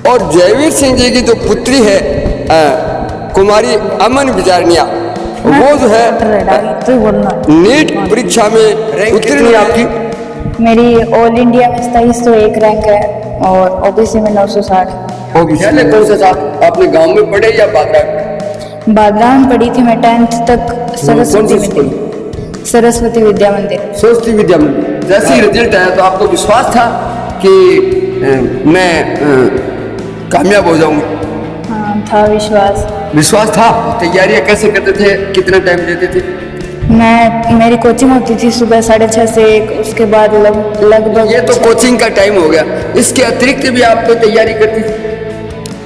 और जयवीर सिंह जी की जो पुत्री है कुमारी अमन बिजारनिया, वो जो है नीट परीक्षा में रैंक कितनी आपकी? मेरी ऑल इंडिया में 2701 रैंक है और ओबीसी में 960। ओबीसी कौन सा साहब आपने गांव में पढ़े या बागरा में? बागरा में पढ़ी थी मैं 10th तक सरस्वती विद्या मंदिर। सरस्वती विद्या मंदिर। जैसे ही रिजल्ट आया तो आपको विश्वास था कि मैं कामयाब हो जाऊंगी? हाँ था विश्वास था। तैयारियां कैसे करते थे, कितना टाइम देते थे? मेरी कोचिंग होती थी सुबह 6:30 से 1, उसके बाद लगभग। ये तो कोचिंग का टाइम हो गया, इसके अतिरिक्त भी आप कोई तैयारी करती थी?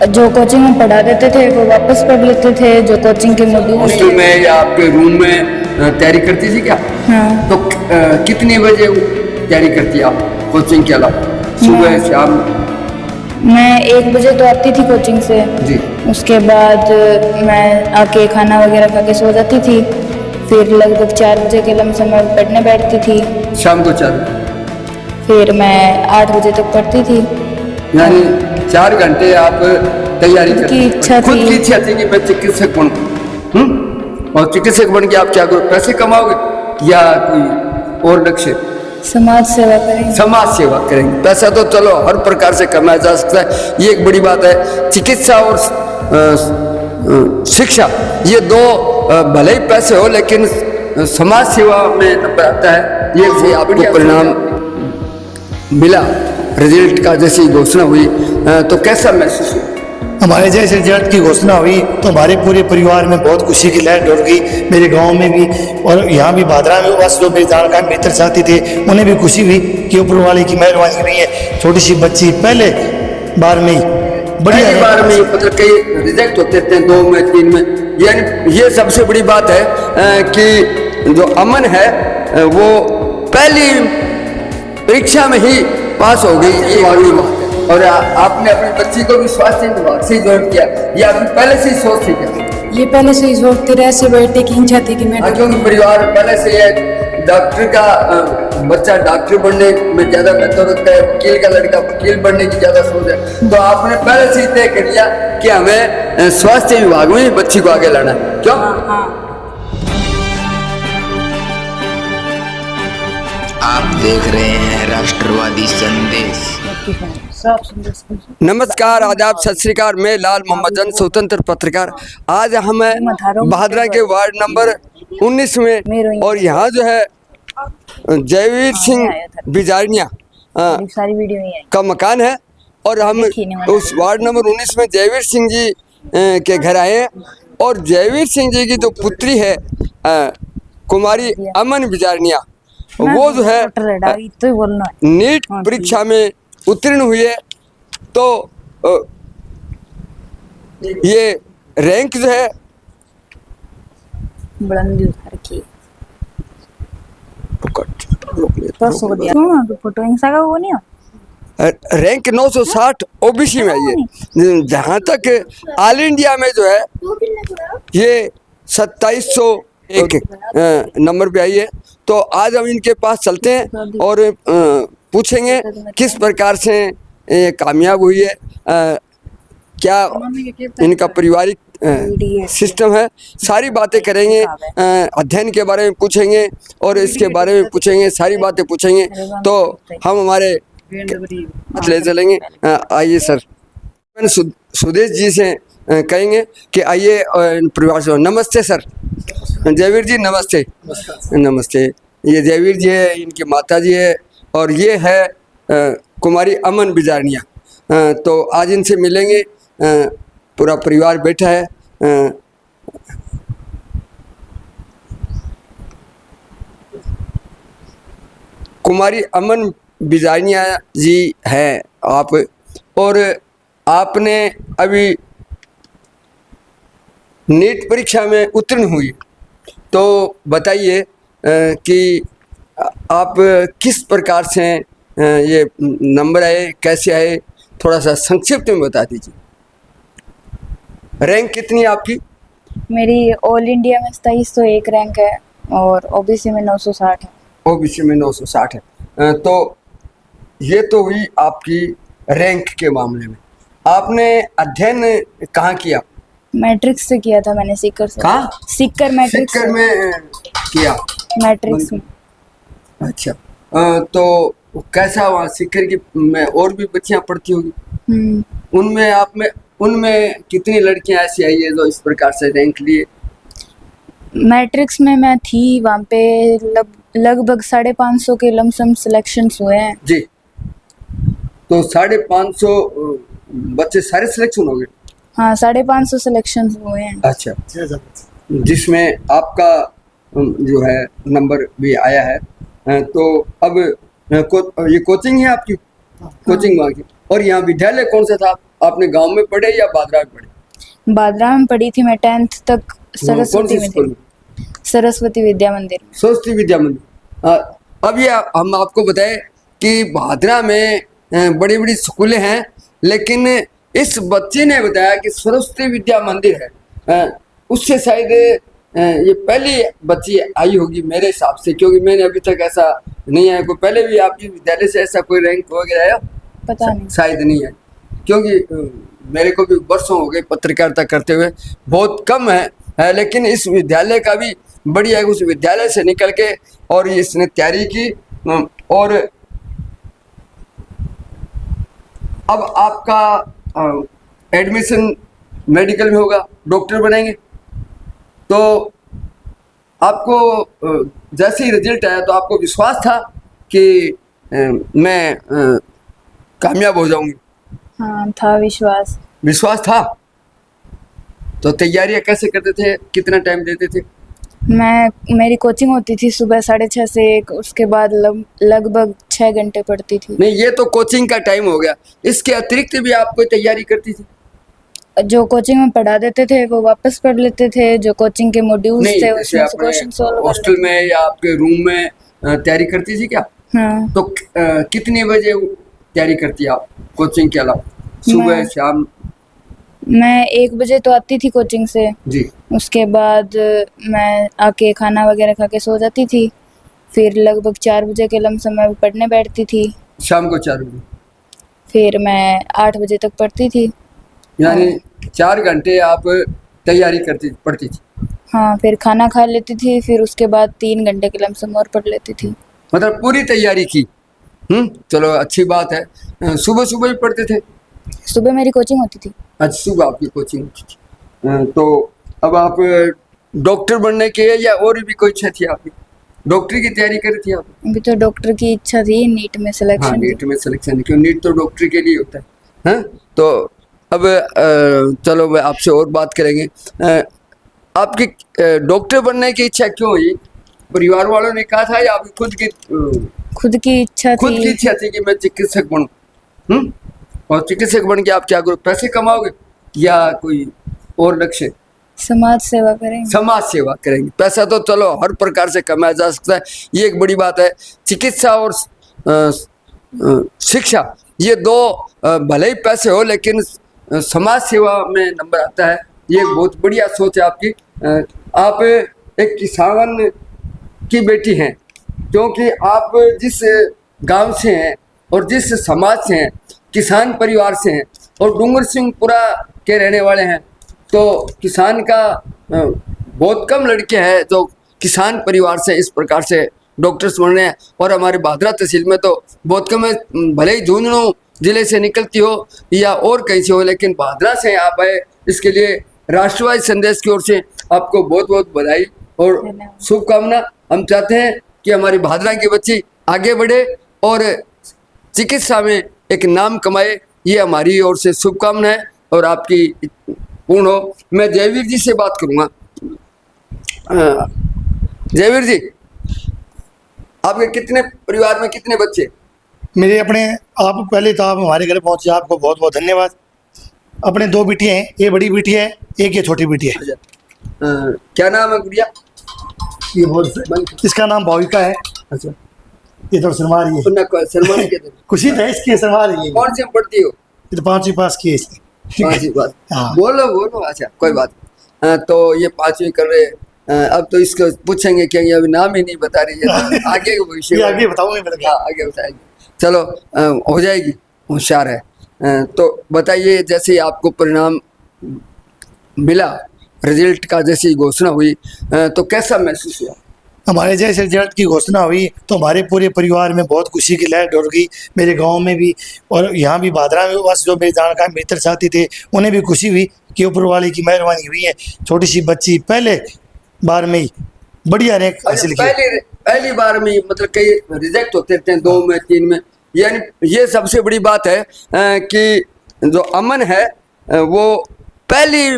जो कोचिंग में पढ़ा देते थे वो वापस पढ़ लेते थे, जो कोचिंग के मॉड्यूल हॉस्टल में या आपके रूम में तैयारी करती थी क्या? हाँ। तो कितने बजे तैयारी करती आप कोचिंग के अलावा, सुबह शाम? मैं 1 बजे तो आती थी कोचिंग से जी। उसके बाद मैं आके खाना वगैरह खा के सो जाती थी, फिर लगभग 4 बजे के लमसम मैं पढ़ने बैठती थी। शाम को 4? और मैं 8 बजे तक पढ़ती थी। यानी 4 घंटे आप तैयारी करती थी। खुद की इच्छा थी कि मैं चिकित्सक बनूं, और चिकित्सक बन के आप क्या करो, पैसे कमाओगे या कोई और लक्ष्य? समाज सेवा करेंगे। समाज सेवा करेंगे। पैसा तो चलो हर प्रकार से कमाया जा सकता है, ये एक बड़ी बात है। चिकित्सा और शिक्षा, ये 2 भले ही पैसे हो लेकिन समाज सेवा में आता है। ये आपको परिणाम मिला रिजल्ट का, जैसी घोषणा हुई तो कैसा महसूस हुआ? हमारे जैसे रिजल्ट की घोषणा हुई तो हमारे पूरे परिवार में बहुत खुशी की लहर दौड़ गई। मेरे गांव में भी और यहाँ भी भादरा में बस जो मेरे जानकार मित्र साथी थे उन्हें भी खुशी हुई कि ऊपर वाले की मेहरबानी नहीं है। छोटी सी बच्ची पहले बार में ही बढ़िया बार में, मतलब कई रिजेक्ट होते थे 2 में 3 में, यानी ये सबसे बड़ी बात है कि जो अमन है वो पहली परीक्षा में ही पास हो गई, ये बड़ी बात है। और आपने अपनी बच्ची को भी स्वास्थ्य विभाग से ज्वाइन किया, ये आपने पहले से ही सोच थी क्या? ये पहले से ही सोचती रहे से बेटे की इच्छा थी कि मैं, क्योंकि परिवार पहले से ये डॉक्टर का बच्चा डॉक्टर बनने में ज्यादा बेहतर होता है, वकील का लड़का वकील बनने की ज्यादा सोच है, तो आपने पहले से ही तय कर लिया कि हमें स्वास्थ्य विभाग में बच्ची को आगे लाना है। क्यों? आप देख रहे हैं राष्ट्रवादी संदेश। नमस्कार, आदाब, सत श्री अकाल। मैं लाल मोहम्मद जन, स्वतंत्र पत्रकार। आज हम भादरा के वार्ड नंबर 19 में, और यहाँ जो है जयवीर सिंह बिजारनिया का मकान है, और हम उस वार्ड नंबर 19 में जयवीर सिंह जी के घर आए हैं। और जयवीर सिंह जी की जो पुत्री है कुमारी अमन बिजारनिया, वो जो है नीट परीक्षा में उत्तीर्ण हुई है। तो ये रैंक जो है रैंक 960 ओबीसी में आई है। जहाँ तक ऑल इंडिया में जो है ये 2701 नंबर पे आई है। तो आज हम इनके पास चलते हैं और पूछेंगे किस प्रकार से ये कामयाब हुई है, क्या इनका पारिवारिक सिस्टम है, सारी बातें करेंगे। अध्ययन के बारे में पूछेंगे और इसके बारे में पूछेंगे, सारी बातें पूछेंगे। तो हम हमारे ले चलेंगे। आइए सर, सुदेश जी से कहेंगे कि आइए परिवार से। नमस्ते सर। जयवीर जी नमस्ते। नमस्ते। ये जयवीर जी है, इनकी माता जी है, और ये है कुमारी अमन बिजारनिया। तो आज इनसे मिलेंगे, पूरा परिवार बैठा है। कुमारी अमन बिजारनिया जी हैं आप, और आपने अभी नीट परीक्षा में उत्तीर्ण हुई। तो बताइए कि आप किस प्रकार से ये नंबर आए, कैसे आए, थोड़ा सा संक्षिप्त में बता दीजिए। रैंक कितनी है आपकी? मेरी ऑल इंडिया में 2701 रैंक है और ओबीसी में 960 है। ओबीसी में 960 है। तो ये तो हुई आपकी रैंक के मामले में। आपने अध्ययन कहाँ किया? मैट्रिक्स से किया था मैंने, सीकर से। कहाँ? सीकर मैट्रिक्स सिक्कर में किया। मैट्रिक्स में। अच्छा, तो कैसा वहाँ सिक्कर की में और भी बच्चियाँ पढ़ती होगी, उनमें कितनी लड़कियाँ ऐसी आई है जो इस प्रकार से रैंक लिए? मैट्रिक्स में मैं थी, वहाँ पे लगभग 550 के लमसम सिलेक्शंस हुए हैं। जी, तो 550 बच्चे सारे सिलेक्शन हो गए? हाँ, 550 सिलेक्शंस हुए हैं। अच्छा, जिसमें आपका जो है नंबर भी आया है। तो अब ये कोचिंग है आपकी? कोचिंग वहाँ की। और यहाँ विद्यालय कौन सा था? आपने गांव में पढ़े या बादरा में पढ़े? बादरा में पढ़ी थी मैं 10th तक, सरस्वती में थी। सरस्वती विद्या मंदिर। सरस्वती विद्या मंदिर। अब ये हम आपको बताएं कि भादरा में बड़ी बड़ी स्कूलें हैं, लेकिन इस बच्चे ने बताया कि सरस्वती विद्या मंदिर है, उससे शायद ये पहली बच्ची आई होगी मेरे हिसाब से, क्योंकि मैंने अभी तक ऐसा नहीं आया। कोई पहले भी आपकी विद्यालय से ऐसा कोई रैंक वगैरह आया? पता नहीं, शायद नहीं है, क्योंकि मेरे को भी वर्षों हो गए पत्रकारिता करते हुए, बहुत कम है। लेकिन इस विद्यालय का भी बढ़िया है, उस विद्यालय से निकल के और इसने तैयारी की। और अब आपका एडमिशन मेडिकल में होगा, डॉक्टर बनेंगे। तो आपको जैसे ही रिजल्ट आया तो आपको विश्वास था कि मैं कामयाब हो जाऊंगी? हाँ था विश्वास। विश्वास था। तो तैयारियां कैसे करते थे, कितना टाइम देते थे? मेरी कोचिंग होती थी सुबह 6:30 से 1, उसके बाद लगभग 6 घंटे पढ़ती थी। नहीं, ये तो कोचिंग का टाइम हो गया, इसके अतिरिक्त भी आप कोई तैयारी करती थी? जो कोचिंग में पढ़ा देते थे वो वापस पढ़ लेते थे, जो कोचिंग के मॉड्यूल्स थे उसमें से क्वेश्चन सॉल्व कर हॉस्टल लेते में या आपके रूम में तैयारी करती थी क्या? हाँ, तो कितने बजे तैयारी करती आप कोचिंग के अलावा, सुबह शाम? मैं 1 बजे तो आती थी कोचिंग से। जी, उसके बाद मैं आके खाना वगैरह खा के सो जाती थी। फिर लगभग 4 बजे के लमसम मैं पढ़ने बैठती थी। शाम को 4 बजे? फिर मैं 8 बजे तक पढ़ती थी। यानी 4 घंटे आप तैयारी पढ़ती थी? हाँ, फिर खाना खा लेती थी, फिर उसके बाद 3 घंटे के लमसम और पढ़ लेती थी। मतलब पूरी तैयारी की। चलो अच्छी बात है। सुबह सुबह ही पढ़ते थे? सुबह मेरी कोचिंग होती थी। अच्छा, सुबह आपकी कोचिंग होती थी। तो अब आप डॉक्टर बनने के या और भी कोई इच्छा थी आपकी? डॉक्टरी की तैयारी करी थी आप? अभी तो डॉक्टर की इच्छा थी, नीट में हाँ, सिलेक्शन। नीट में सिलेक्शन, क्यों नीट तो डॉक्टरी के लिए होता है। हाँ, तो अब चलो मैं आपसे और बात करेंगे। आपकी डॉक्टर बनने की इच्छा क्यों हुई? परिवार वालों ने कहा था या आपकी खुद की इच्छा खुद की इच्छा थी कि मैं चिकित्सक बनूं? और चिकित्सक बन के आप क्या करोगे? पैसे कमाओगे या कोई और लक्ष्य? समाज सेवा करेंगे। समाज सेवा करेंगे। पैसा तो चलो हर प्रकार से कमाया जा सकता है, ये एक बड़ी बात है। चिकित्सा और शिक्षा, ये दो भले ही पैसे हो, लेकिन समाज सेवा में नंबर आता है। ये बहुत बढ़िया सोच है आपकी। आप एक किसान की बेटी हैं, क्योंकि आप जिस गांव से हैं और जिस समाज से हैं, किसान परिवार से हैं और डूंगर सिंहपुरा के रहने वाले हैं, तो किसान का बहुत कम लड़के हैं जो किसान परिवार से इस प्रकार से डॉक्टर्स बन रहे हैं। और हमारे भादरा तहसील में तो बहुत कम है, भले ही झुंझुनू जिले से निकलती हो या और कहीं से हो, लेकिन भादरा से आप आए, इसके लिए राष्ट्रवादी संदेश की ओर से आपको बहुत बहुत बधाई और शुभकामना। हम चाहते हैं कि हमारी भादरा की बच्ची आगे बढ़े और चिकित्सा में एक नाम कमाए, ये हमारी ओर से शुभकामना है और आपकी पूर्ण हो। मैं जयवीर जी से बात करूंगा। जयवीर जी, आपके कितने परिवार में कितने बच्चे? मेरे अपने, आप पहले तो आप हमारे घर पहुंचे, आपको बहुत बहुत धन्यवाद। अपने 2 बेटियां हैं, ये बड़ी बेटी है, एक ये छोटी बेटी है। अच्छा, क्या नाम है गुड़िया? ये बहुत, इसका नाम भाविका है। अच्छा, ये तो शर्मा रही है। शर्मा नहीं कहते? खुशी है इसकी, शर्मा रही है। कौन से में पढ़ती हो? ये तो 5वीं पास की है इसने। 5वीं बात? हाँ। बोलो बोलो। अच्छा, कोई बात नहीं। तो ये 5वीं कर रहे। अब तो इसको पूछेंगे कि अभी नाम ही नहीं बता रही है, तो आगे के भविष्य आगे बताऊंगा। हाँ, आगे बताएंगे। चलो, हो जाएगी, होशियार है। तो बताइए, जैसे ही आपको परिणाम मिला, रिजल्ट का जैसे ही घोषणा हुई, तो कैसा महसूस हुआ? हमारे जैसे रिजल्ट की घोषणा हुई तो हमारे पूरे परिवार में बहुत खुशी की लहर दौड़ गई। मेरे गांव में भी और यहाँ भी भादरा में बस जो मेरे जानकार मित्र साथी थे उन्हें भी खुशी हुई कि ऊपर वाले की मेहरबानी हुई है। छोटी सी बच्ची पहले बार में ही बढ़िया रैंक हासिल की। पहली बार में मतलब कई रिजेक्ट होते थे, 2 में 3 में, यानी ये सबसे बड़ी बात है कि जो अमन है वो पहली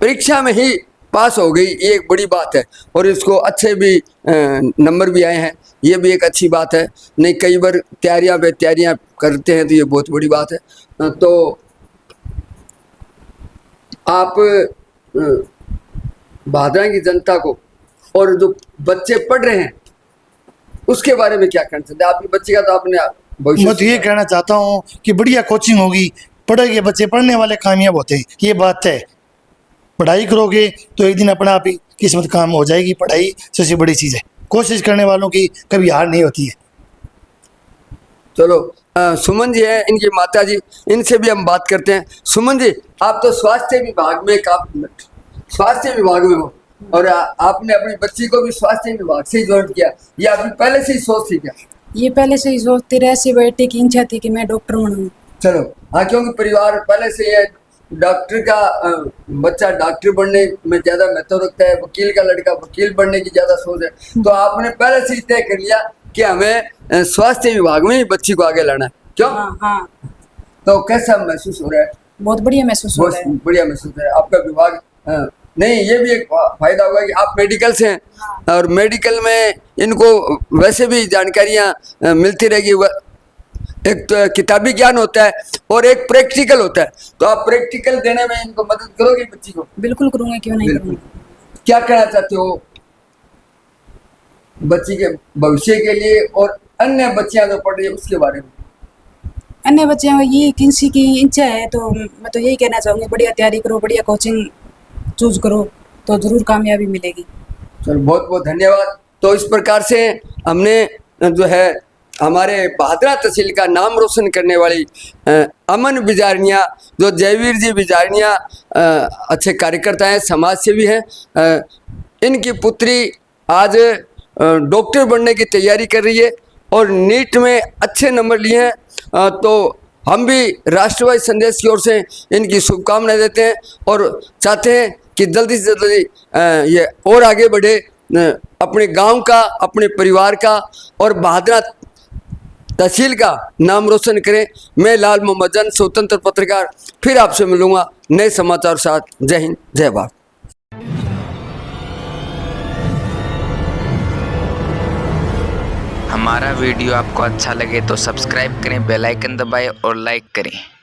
परीक्षा में ही पास हो गई, ये एक बड़ी बात है। और इसको अच्छे भी नंबर भी आए हैं, ये भी एक अच्छी बात है। नहीं, कई बार तैयारियां करते हैं तो ये बहुत बड़ी बात है। तो आप भादरा की जनता को और जो बच्चे पढ़ रहे हैं उसके बारे में क्या कहना चाहते हैं? आपकी बच्ची का तो आपने भविष्य, मैं तो ये कहना चाहता हूँ कि बढ़िया कोचिंग होगी, पढ़ेंगे बच्चे, पढ़ने वाले कामयाब होते हैं, ये बात है। पढ़ाई करोगे तो एक दिन अपना आप ही किस्मत काम हो जाएगी। पढ़ाई सबसे बड़ी चीज़ है, कोशिश करने वालों की कभी हार नहीं होती है। चलो, सुमन जी है इनकी माता जी, इनसे भी हम बात करते हैं। सुमन जी, आप तो स्वास्थ्य विभाग में हो और आपने अपनी बच्ची को भी स्वास्थ्य विभाग से ही ज्वाइन किया, ये आपकी पहले से ही सोच थी क्या? ये पहले से ही सोचती रही, ऐसी बेटी की इच्छा थी कि मैं डॉक्टर बनूं। चलो, हाँ, क्योंकि परिवार पहले से ये डॉक्टर का बच्चा डॉक्टर बनने में ज्यादा महत्व रखता है, वकील का लड़का वकील बनने की ज्यादा सोच है। तो आपने पहले से ही तय कर लिया कि हमें स्वास्थ्य विभाग में ही बच्ची को आगे लाना है, क्यों? हाँ। तो कैसा महसूस हो रहा है? बहुत बढ़िया महसूस हो रहा है। बहुत बढ़िया महसूस है। आपका विभाग नहीं, ये भी एक फायदा होगा कि आप मेडिकल से हैं और मेडिकल में इनको वैसे भी जानकारियां मिलती रहेगी। एक तो किताबी ज्ञान होता है और एक प्रैक्टिकल होता है, तो आप प्रैक्टिकल देने में इनको मदद करोगे बच्ची को? बिल्कुल करूंगा, क्यों नहीं करूंगा। क्या कहना चाहते हो बच्ची के भविष्य के लिए और अन्य बच्चियां जो पढ़ रही है उसके बारे में? अन्य बच्चों को ये किसी की इच्छा है तो मैं तो यही कहना चाहूंगी, बढ़िया तैयारी करो, बढ़िया कोचिंग चूज करो तो जरूर कामयाबी मिलेगी। चलो, बहुत बहुत धन्यवाद। तो इस प्रकार से हमने जो है हमारे भादरा तहसील का नाम रोशन करने वाली अमन बिजारनिया, जो जयवीर जी बिजारनिया अच्छे कार्यकर्ता हैं, समाज सेवी हैं, इनकी पुत्री आज डॉक्टर बनने की तैयारी कर रही है और नीट में अच्छे नंबर लिए हैं। तो हम भी राष्ट्रवादी संदेश की ओर से इनकी शुभकामनाएं देते हैं और चाहते हैं कि जल्दी से जल्दी ये और आगे बढ़े, अपने गांव का, अपने परिवार का और भादरा तहसील का नाम रोशन करें। मैं लाल मोहम्मद जन, स्वतंत्र पत्रकार, फिर आपसे मिलूंगा नए समाचार साथ। जय हिंद, जय भारत। हमारा वीडियो आपको अच्छा लगे तो सब्सक्राइब करें, बेल आइकन दबाएं और लाइक करें।